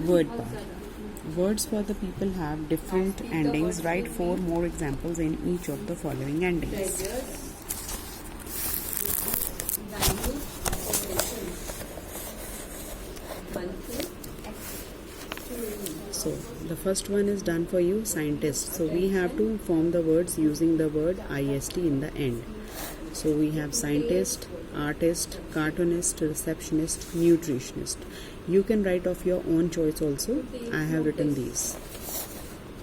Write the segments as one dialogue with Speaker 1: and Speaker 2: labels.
Speaker 1: Word part. Words for the people have different endings. Write 4 more examples in each of the following endings. So the first one is done for you, scientist. So we have to form the words using the word ist in the end. So we have scientist, artist, cartoonist, receptionist, nutritionist. You can write of your own choice also. I have written these.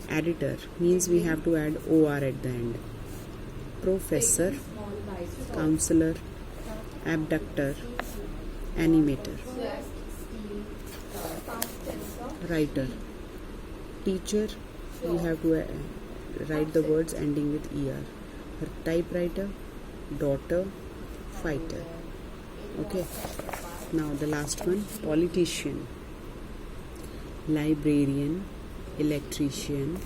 Speaker 1: Editor means we have to add or at the end. Professor, counselor, abductor, animator. Writer. Teacher, you have to write the words ending with er. Typewriter, daughter, fighter. Okay. Now the last one, politician, librarian, electrician,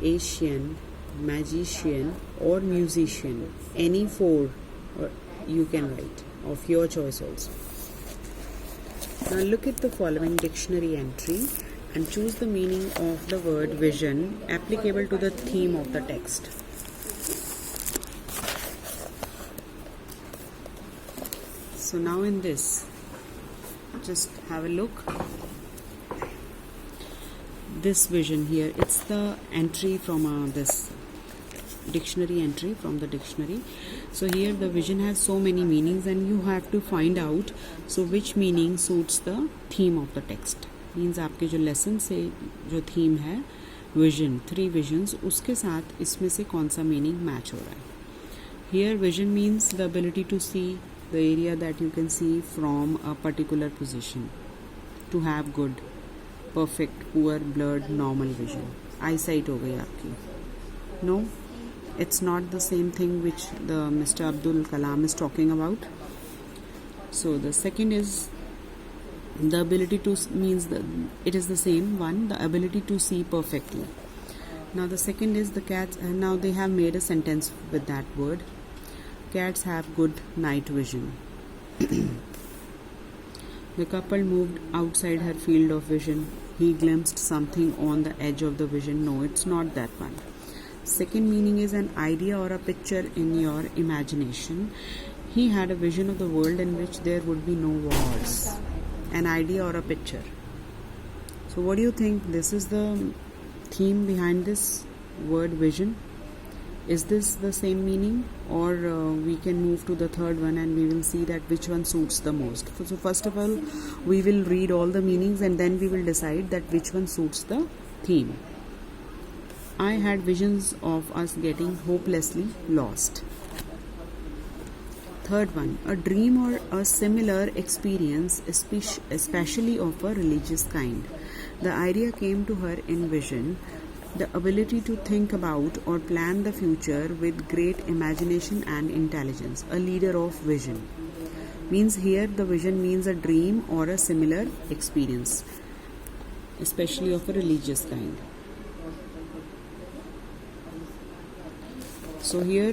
Speaker 1: Asian, magician or musician. Any 4 you can write of your choice also. Now look at the following dictionary entry and choose the meaning of the word vision applicable to the theme of the text. So now in this, just have a look. This vision here, it's the entry from this dictionary entry from the dictionary. So here the vision has so many meanings and you have to find out so which meaning suits the theme of the text. Means आपके जो lesson से जो theme है vision, 3 visions, उसके साथ इसमें से कौन सा meaning match हो रहा है. Here vision means the ability to see the area that you can see from a particular position. To have good, perfect, poor, blurred, normal vision. Eyesight हो गई आपकी. No, it's not the same thing which the Mr. Abdul Kalam is talking about. So the second is the ability to means it is the same one, the ability to see perfectly. Now the second is the cats, and now they have made a sentence with that word. Cats have good night vision. The couple moved outside her field of vision. He glimpsed something on the edge of the vision. No, it's not that one. Second meaning is an idea or a picture in your imagination. He had a vision of the world in which there would be no wars. An idea or a picture. So what do you think? This is the theme behind this word vision. Is this the same meaning, or we can move to the third one and we will see that which one suits the most. So first of all, we will read all the meanings and then we will decide that which one suits the theme. I had visions of us getting hopelessly lost. Third one, a dream or a similar experience, especially of a religious kind. The idea came to her in vision. The ability to think about or plan the future with great imagination and intelligence. A leader of vision. Means here the vision means a dream or a similar experience, especially of a religious kind. So here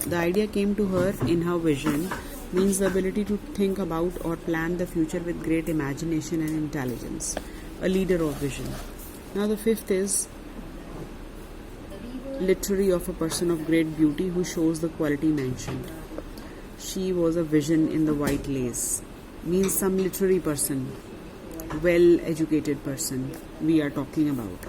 Speaker 1: the idea came to her in her vision means the ability to think about or plan the future with great imagination and intelligence. A leader of vision. Now the fifth is literary of a person of great beauty who shows the quality mentioned. She was a vision in the white lace. Means some literary person, well educated person we are talking about.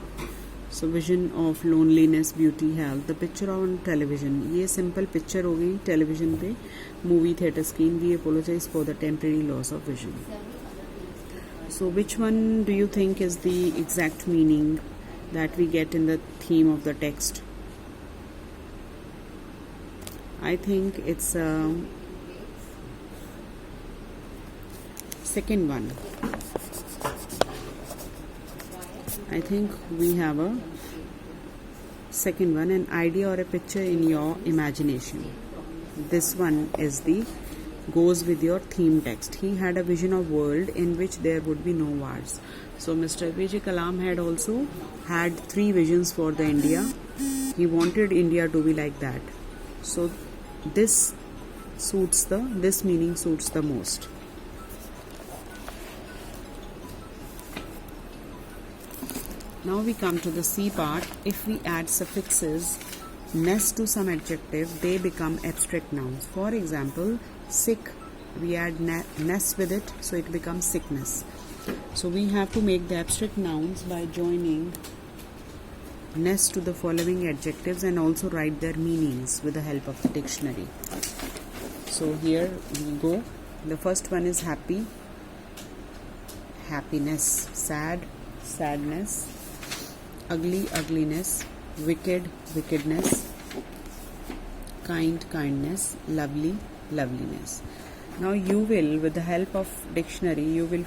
Speaker 1: So vision of loneliness, beauty, health. The picture on television. ये simple picture हो गई television पे movie theatre screen. We apologize for the temporary loss of vision. So which one do you think is the exact meaning that we get in the theme of the text? I think it's second one. I think we have a second one, an idea or a picture in your imagination. This one is the goes with your theme text. He had a vision of world in which there would be no wars. So Mr. APJ Kalam had also had 3 visions for the India. He wanted India to be like that. So this meaning suits the most. Now we come to the C part. If we add suffixes nest to some adjective, they become abstract nouns. For example, sick, we add ness with it, so it becomes sickness. So we have to make the abstract nouns by joining nest to the following adjectives and also write their meanings with the help of the dictionary. So here we go. The first one is happy, happiness, sad, sadness, ugly, ugliness, wicked, wickedness, kind, kindness, lovely, loveliness. Now you will, with the help of dictionary, you will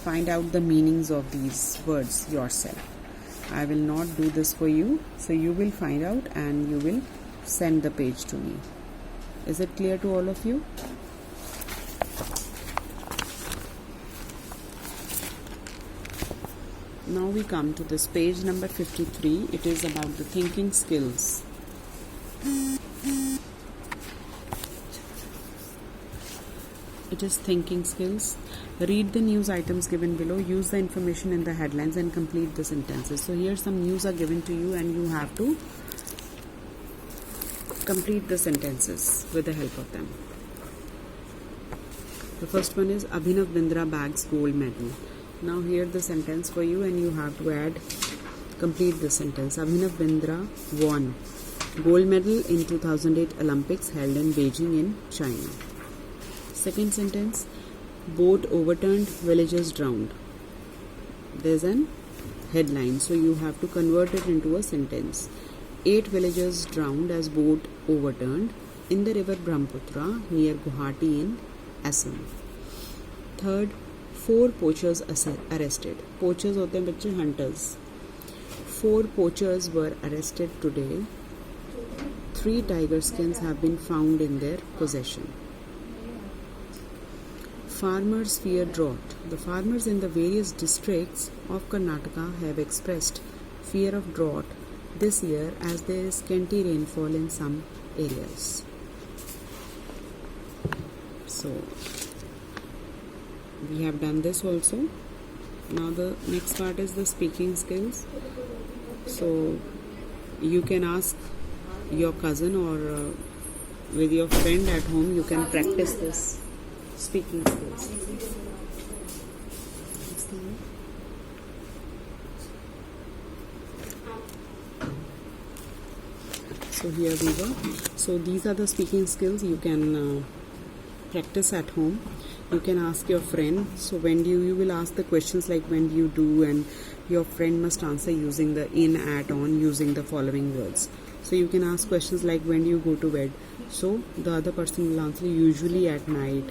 Speaker 1: find out the meanings of these words yourself. I will not do this for you, so you will find out and you will send the page to me. Is it clear to all of you? Now we come to this page number 53. It is about the thinking skills. It is thinking skills. Read the news items given below. Use the information in the headlines and complete the sentences. So here some news are given to you and you have to complete the sentences with the help of them. The first one is Abhinav Bindra bags gold medal. Now here the sentence for you and you have to add, complete the sentence. Abhinav Bindra won gold medal in 2008 Olympics held in Beijing in China. Second sentence, boat overturned, villagers drowned. There's an headline, so you have to convert it into a sentence. 8 villagers drowned as boat overturned in the river Brahmaputra near Guwahati in Assam. Third, 4 poachers arrested. Poachers होते हैं बच्चे, hunters. 4 poachers were arrested today. 3 tiger skins have been found in their possession. Farmers fear drought. The farmers in the various districts of Karnataka have expressed fear of drought this year as there is scanty rainfall in some areas. So we have done this also. Now the next part is the speaking skills. So you can ask your cousin or with your friend at home, you can practice this speaking skills. So here we go. So these are the speaking skills you can practice at home. You can ask your friend. So when you will ask the questions like when do you do, and your friend must answer using the in, at, on, using the following words. So you can ask questions like when do you go to bed. So the other person will answer usually at night,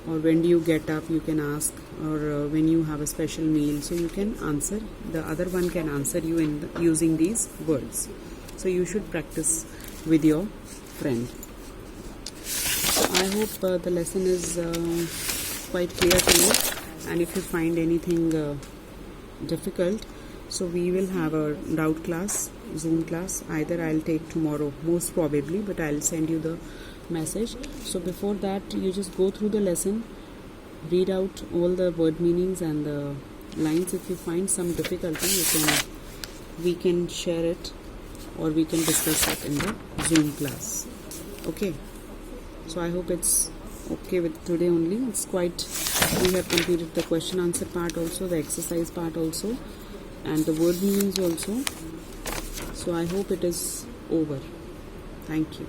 Speaker 1: or when do you get up, you can ask, or when you have a special meal. So you can answer, the other one can answer you in using these words. So you should practice with your friend. So I hope the lesson is quite clear to you, and if you find anything difficult, so we will have a doubt class, Zoom class. Either I'll take tomorrow, most probably, but I'll send you the message. So before that, you just go through the lesson, read out all the word meanings and the lines. If you find some difficulty, we can share it, or we can discuss it in the Zoom class. Okay, so I hope it's okay with today only. It's quite, we have completed the question answer part also, the exercise part also, and the word meanings also. So I hope it is over. Thank you.